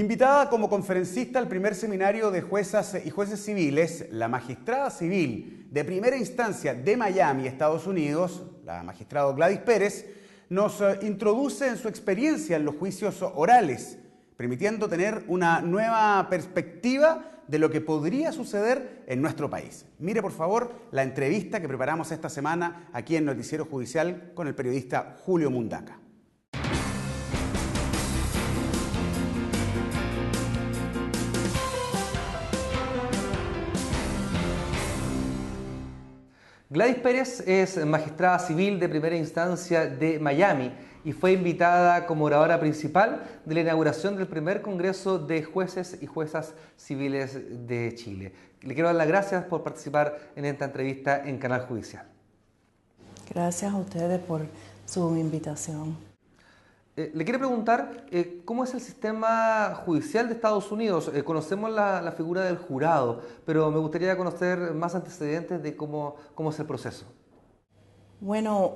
Invitada como conferencista al primer seminario de juezas y jueces civiles, la magistrada civil de primera instancia de Miami, Estados Unidos, la magistrada Gladys Pérez, nos introduce en su experiencia en los juicios orales, permitiendo tener una nueva perspectiva de lo que podría suceder en nuestro país. Mire, por favor, la entrevista que preparamos esta semana aquí en Noticiero Judicial con el periodista Julio Mundaca. Gladys Pérez es magistrada civil de primera instancia de Miami y fue invitada como oradora principal de la inauguración del primer Congreso de Jueces y Juezas Civiles de Chile. Le quiero dar las gracias por participar en esta entrevista en Canal Judicial. Gracias a ustedes por su invitación. Le quiero preguntar cómo es el sistema judicial de Estados Unidos. Conocemos la figura del jurado, pero me gustaría conocer más antecedentes de cómo es el proceso. Bueno,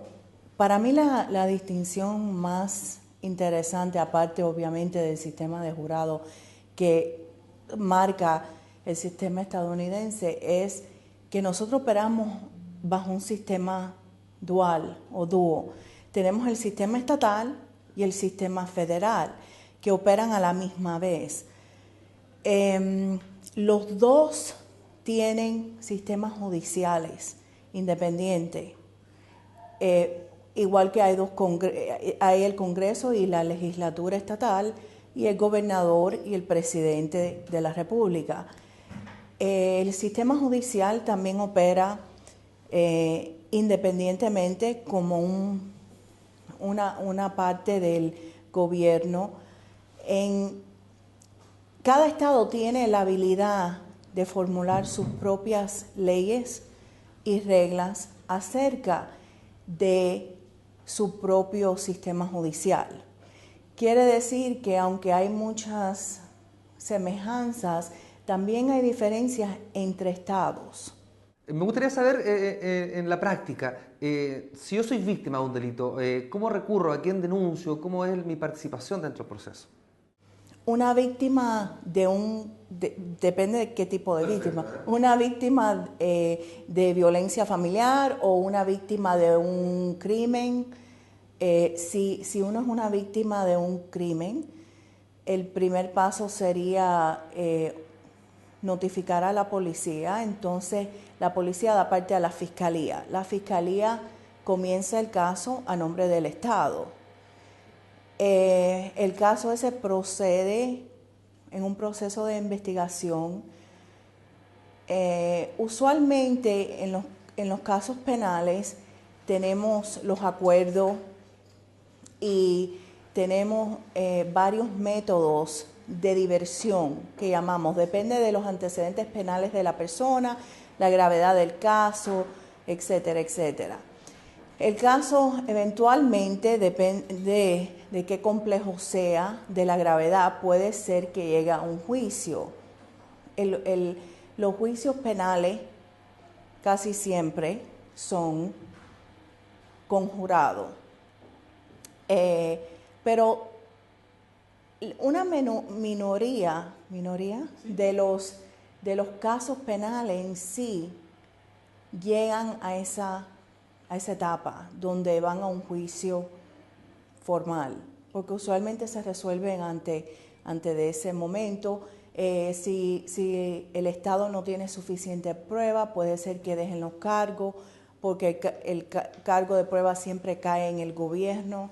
para mí la distinción más interesante, aparte obviamente del sistema de jurado que marca el sistema estadounidense, es que nosotros operamos bajo un sistema dual o dúo. Tenemos el sistema estatal y el sistema federal, que operan a la misma vez. Los dos tienen sistemas judiciales independientes, igual que hay el Congreso y la legislatura estatal, y el gobernador y el presidente de la República. El sistema judicial también opera independientemente como una parte del gobierno. Cada estado tiene la habilidad de formular sus propias leyes y reglas acerca de su propio sistema judicial. Quiere decir que aunque hay muchas semejanzas, también hay diferencias entre estados. Me gustaría saber en la práctica, si yo soy víctima de un delito, ¿cómo recurro? ¿A quién denuncio? ¿Cómo es mi participación dentro del proceso? Una víctima depende de qué tipo de víctima. Una víctima de violencia familiar o una víctima de un crimen. Si uno es una víctima de un crimen, el primer paso sería notificar a la policía. Entonces la policía da parte a la fiscalía. La fiscalía comienza el caso a nombre del Estado. El caso ese procede en un proceso de investigación. Usualmente en los casos penales tenemos los acuerdos y tenemos varios métodos de diversión que llamamos. Depende de los antecedentes penales de la persona, la gravedad del caso, etcétera, etcétera. El caso eventualmente, depende de qué complejo sea, de la gravedad, puede ser que llegue a un juicio. Los juicios penales casi siempre son con jurado. Pero una minoría de los casos penales en sí llegan a esa etapa donde van a un juicio formal, porque usualmente se resuelven ante de ese momento. Si el Estado no tiene suficiente prueba, puede ser que dejen los cargos, porque el cargo de prueba siempre cae en el gobierno.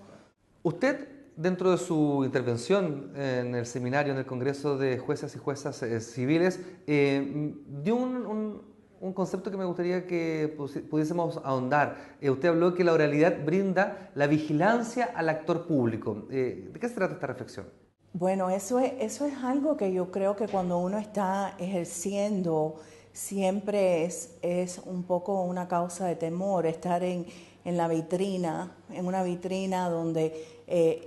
Usted, dentro de su intervención en el seminario en el Congreso de Jueces y Juezas Civiles, dio un concepto que me gustaría que pudiésemos ahondar. Usted habló que la oralidad brinda la vigilancia al actor público. ¿De qué se trata esta reflexión? Bueno, eso es algo que yo creo que cuando uno está ejerciendo siempre es un poco una causa de temor, estar en una vitrina donde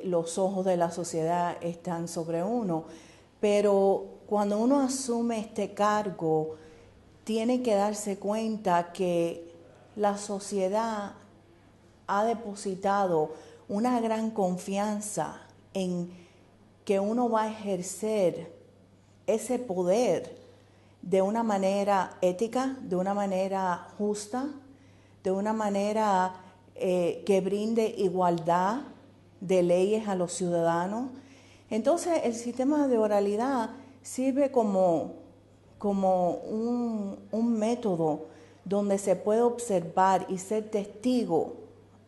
los ojos de la sociedad están sobre uno. Pero cuando uno asume este cargo, tiene que darse cuenta que la sociedad ha depositado una gran confianza en que uno va a ejercer ese poder de una manera ética, de una manera justa, de una manera que brinde igualdad de leyes a los ciudadanos. Entonces, el sistema de oralidad sirve como un método donde se puede observar y ser testigo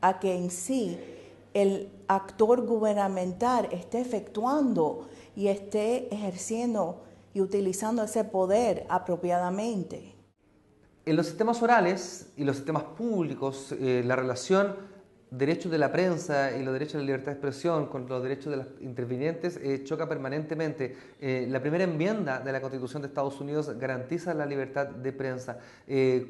a que en sí el actor gubernamental esté efectuando y esté ejerciendo y utilizando ese poder apropiadamente. En los sistemas orales y los sistemas públicos, la relación derechos de la prensa y los derechos de la libertad de expresión con los derechos de los intervinientes choca permanentemente. La primera enmienda de la Constitución de Estados Unidos garantiza la libertad de prensa.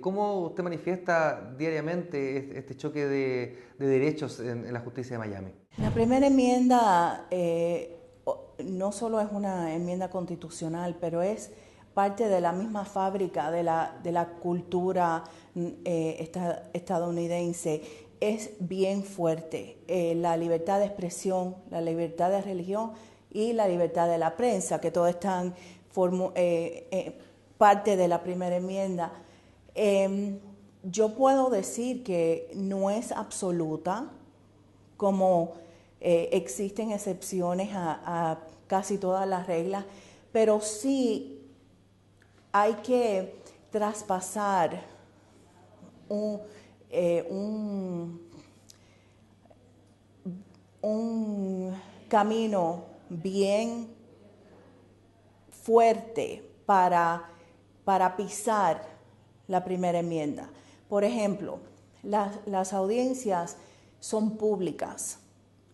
¿Cómo usted manifiesta diariamente este choque de derechos en la justicia de Miami? La primera enmienda no solo es una enmienda constitucional, pero es parte de la misma fábrica de la cultura estadounidense. Es bien fuerte. La libertad de expresión, la libertad de religión y la libertad de la prensa, que todos están parte de la primera enmienda. Yo puedo decir que no es absoluta, como existen excepciones a casi todas las reglas, pero sí hay que traspasar un camino bien fuerte para pisar la primera enmienda. Por ejemplo, las audiencias son públicas.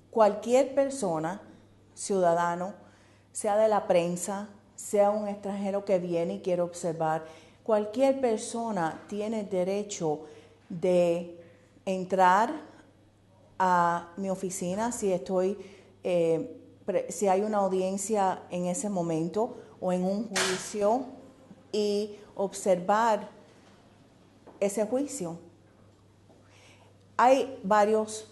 Cualquier persona, ciudadano, sea de la prensa, sea un extranjero que viene y quiere observar, cualquier persona tiene derecho de entrar a mi oficina si hay una audiencia en ese momento o en un juicio y observar ese juicio. Hay varias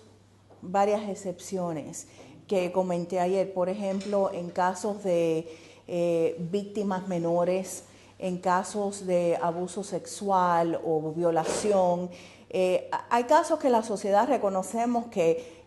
excepciones que comenté ayer, por ejemplo, en casos de víctimas menores, en casos de abuso sexual o violación. Hay casos que la sociedad reconocemos que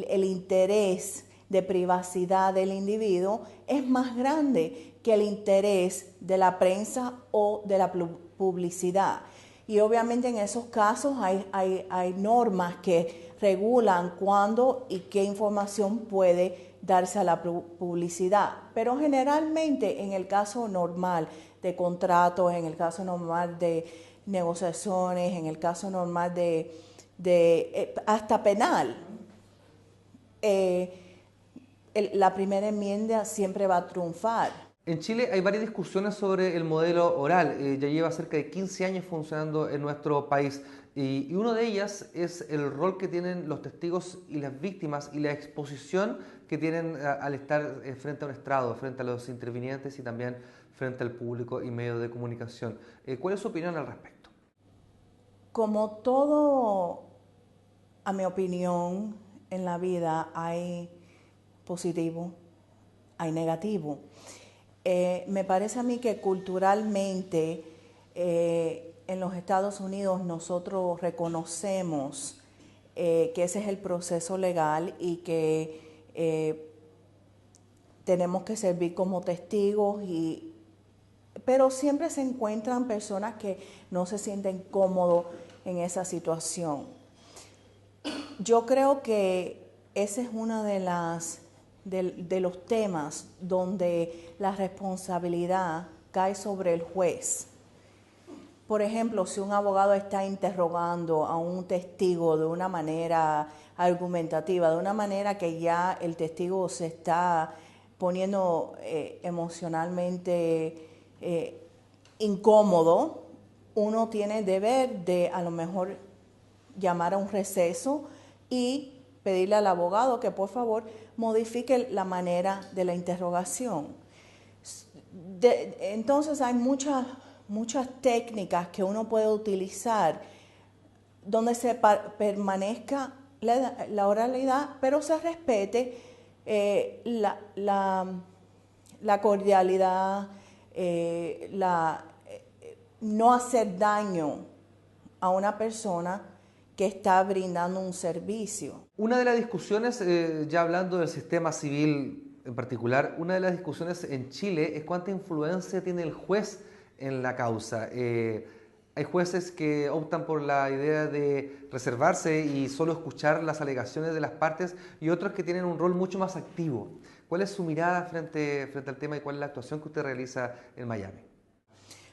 el interés de privacidad del individuo es más grande que el interés de la prensa o de la publicidad. Y obviamente en esos casos hay normas que regulan cuándo y qué información puede darse a la publicidad. Pero generalmente en el caso normal de contratos, en el caso normal de negociaciones, en el caso normal de hasta penal, la primera enmienda siempre va a triunfar. En Chile hay varias discusiones sobre el modelo oral. Ya lleva cerca de 15 años funcionando en nuestro país. Y una de ellas es el rol que tienen los testigos y las víctimas y la exposición que tienen al estar frente a un estrado, frente a los intervinientes y también frente al público y medios de comunicación. ¿Cuál es su opinión al respecto? Como todo, a mi opinión, en la vida hay positivo, hay negativo. Me parece a mí que culturalmente en los Estados Unidos nosotros reconocemos que ese es el proceso legal y que tenemos que servir como testigos, pero siempre se encuentran personas que no se sienten cómodos en esa situación. Yo creo que ese es uno de los temas donde la responsabilidad cae sobre el juez. Por ejemplo, si un abogado está interrogando a un testigo de una manera argumentativa, de una manera que ya el testigo se está poniendo emocionalmente incómodo, uno tiene deber de a lo mejor llamar a un receso y pedirle al abogado que por favor modifique la manera de la interrogación. Entonces hay muchas técnicas que uno puede utilizar donde se permanezca la oralidad, pero se respete la cordialidad, no hacer daño a una persona que está brindando un servicio. Una de las discusiones, ya hablando del sistema civil en particular, una de las discusiones en Chile es cuánta influencia tiene el juez en la causa. Hay jueces que optan por la idea de reservarse y solo escuchar las alegaciones de las partes y otros que tienen un rol mucho más activo. ¿Cuál es su mirada frente al tema y cuál es la actuación que usted realiza en Miami?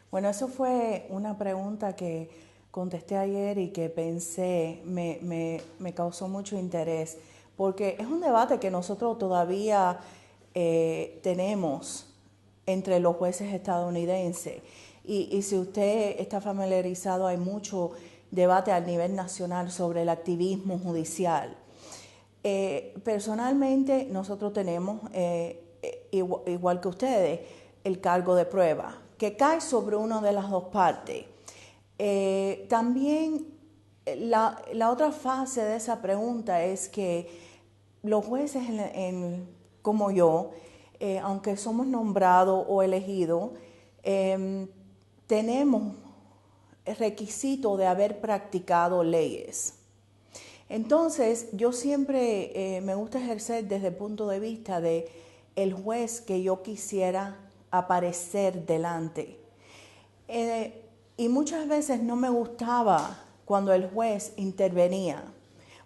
Bueno, eso fue una pregunta que contesté ayer y que pensé, me causó mucho interés, porque es un debate que nosotros todavía tenemos entre los jueces estadounidenses. Y si usted está familiarizado, hay mucho debate a nivel nacional sobre el activismo judicial. Personalmente, nosotros tenemos, igual que ustedes, el cargo de prueba, que cae sobre una de las dos partes. También la otra fase de esa pregunta es que los jueces como yo, aunque somos nombrados o elegidos, tenemos el requisito de haber practicado leyes. Entonces, yo siempre me gusta ejercer desde el punto de vista de el juez que yo quisiera aparecer delante. Y muchas veces no me gustaba cuando el juez intervenía,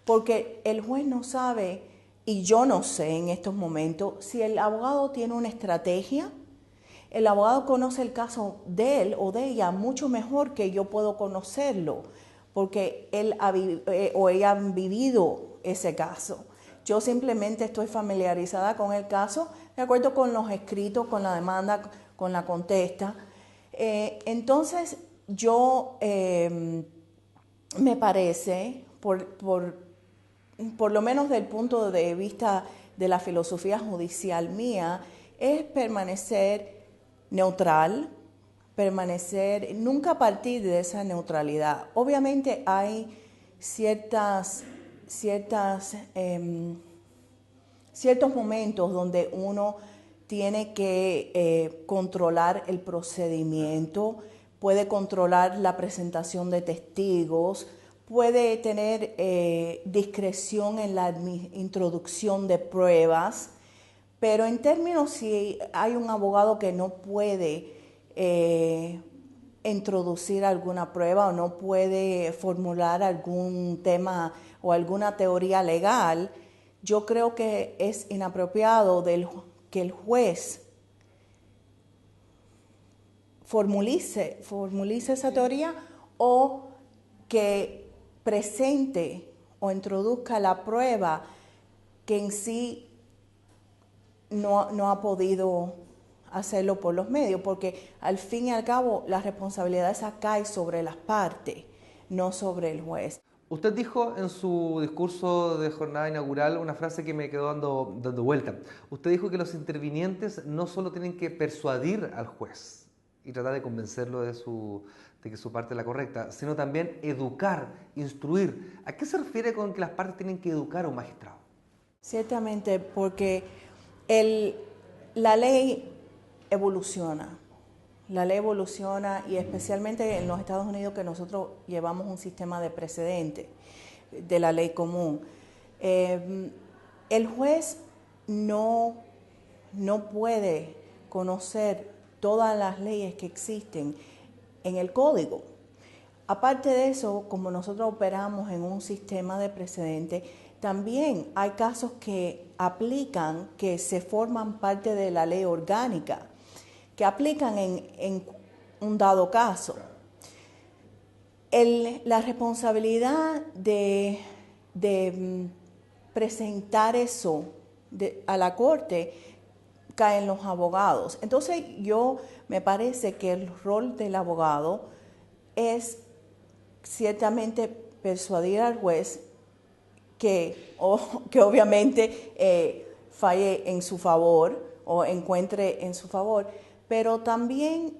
porque el juez no sabe, y yo no sé en estos momentos, si el abogado tiene una estrategia. El abogado conoce el caso de él o de ella mucho mejor que yo puedo conocerlo, porque él o ella han vivido ese caso. Yo simplemente estoy familiarizada con el caso, de acuerdo con los escritos, con la demanda, con la contesta. Entonces, yo me parece, por lo menos del punto de vista de la filosofía judicial mía, es permanecer neutral, nunca partir de esa neutralidad. Obviamente hay ciertos momentos donde uno tiene que controlar el procedimiento, puede controlar la presentación de testigos, puede tener discreción en la introducción de pruebas, pero en términos si hay un abogado que no puede introducir alguna prueba o no puede formular algún tema o alguna teoría legal, yo creo que es inapropiado que el juez formulice esa teoría o que presente o introduzca la prueba que en sí no ha podido hacerlo por los medios, porque al fin y al cabo la responsabilidad esa cae sobre las partes, no sobre el juez. Usted dijo en su discurso de jornada inaugural una frase que me quedó dando vuelta. Usted dijo que los intervinientes no solo tienen que persuadir al juez y tratar de convencerlo de que su parte es la correcta, sino también educar, instruir. ¿A qué se refiere con que las partes tienen que educar a un magistrado? Ciertamente, porque la ley evoluciona. La ley evoluciona y especialmente en los Estados Unidos que nosotros llevamos un sistema de precedente de la ley común. El juez no puede conocer todas las leyes que existen en el código. Aparte de eso, como nosotros operamos en un sistema de precedente, también hay casos que aplican, que se forman parte de la ley orgánica, que aplican en un dado caso. La responsabilidad de presentar eso a la corte cae en los abogados. Entonces, me parece que el rol del abogado es ciertamente persuadir al juez que obviamente falle en su favor o encuentre en su favor, pero también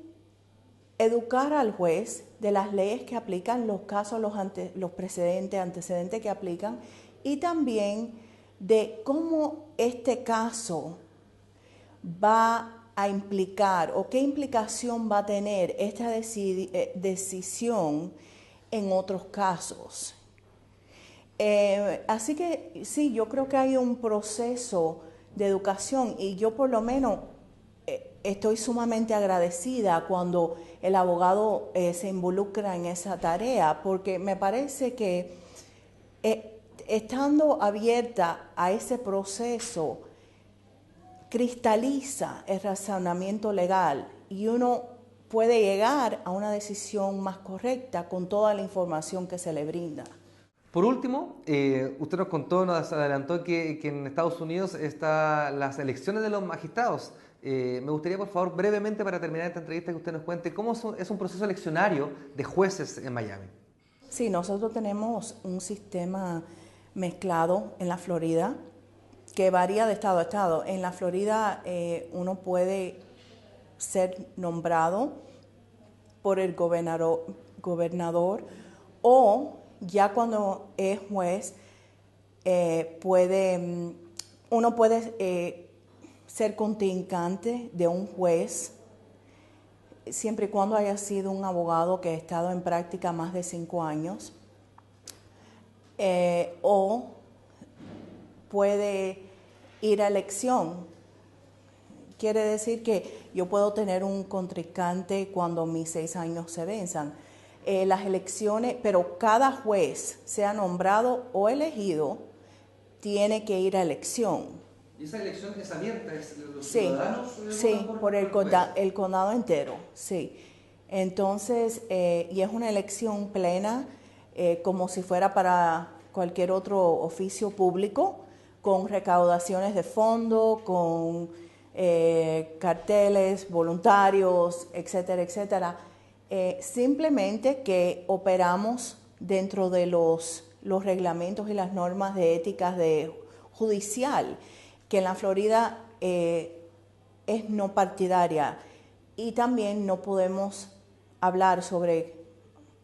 educar al juez de las leyes que aplican, los casos, los antecedentes que aplican, y también de cómo este caso va a implicar o qué implicación va a tener esta decisión en otros casos. Así que sí, yo creo que hay un proceso de educación y yo por lo menos estoy sumamente agradecida cuando el abogado se involucra en esa tarea, porque me parece que estando abierta a ese proceso cristaliza el razonamiento legal y uno puede llegar a una decisión más correcta con toda la información que se le brinda. Por último, usted nos contó, nos adelantó que en Estados Unidos están las elecciones de los magistrados. Me gustaría, por favor, brevemente para terminar esta entrevista, que usted nos cuente cómo es un proceso eleccionario de jueces en Miami. Sí, nosotros tenemos un sistema mezclado en la Florida que varía de estado a estado. En la Florida uno puede ser nombrado por el gobernador o ya cuando es juez, uno puede ser contrincante de un juez siempre y cuando haya sido un abogado que ha estado en práctica más de 5 años, o puede ir a elección. Quiere decir que yo puedo tener un contrincante cuando mis 6 años se venzan. Las elecciones, pero cada juez, sea nombrado o elegido, tiene que ir a elección. ¿Y esa elección es abierta? ¿Los Sí, ciudadanos? Sí, por el condado entero, sí. Entonces, y es una elección plena, como si fuera para cualquier otro oficio público, con recaudaciones de fondo, con carteles, voluntarios, etcétera, etcétera. Simplemente que operamos dentro de los reglamentos y las normas de éticas judicial, que en la Florida es no partidaria, y también no podemos hablar sobre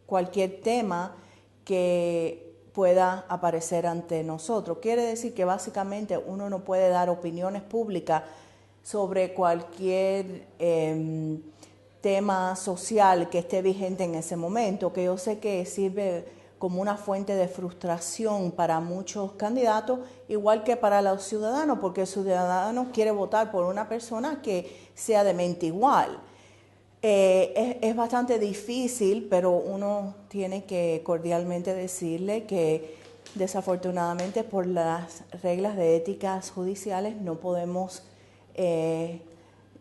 cualquier tema que pueda aparecer ante nosotros. Quiere decir que básicamente uno no puede dar opiniones públicas sobre cualquier tema social que esté vigente en ese momento, que yo sé que sirve como una fuente de frustración para muchos candidatos, igual que para los ciudadanos, porque el ciudadano quiere votar por una persona que sea de mente igual. Es bastante difícil, pero uno tiene que cordialmente decirle que desafortunadamente por las reglas de éticas judiciales no podemos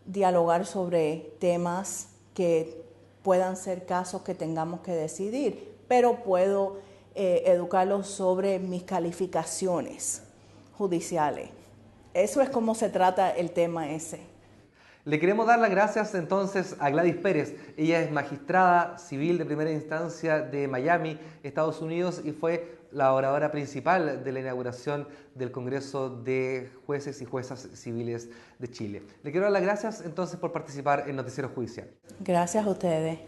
dialogar sobre temas que puedan ser casos que tengamos que decidir, pero puedo educarlos sobre mis calificaciones judiciales. Eso es como se trata el tema ese. Le queremos dar las gracias entonces a Gladys Pérez. Ella es magistrada civil de primera instancia de Miami, Estados Unidos, y fue la oradora principal de la inauguración del Congreso de Jueces y Juezas Civiles de Chile. Le quiero dar las gracias entonces por participar en Noticiero Judicial. Gracias a ustedes.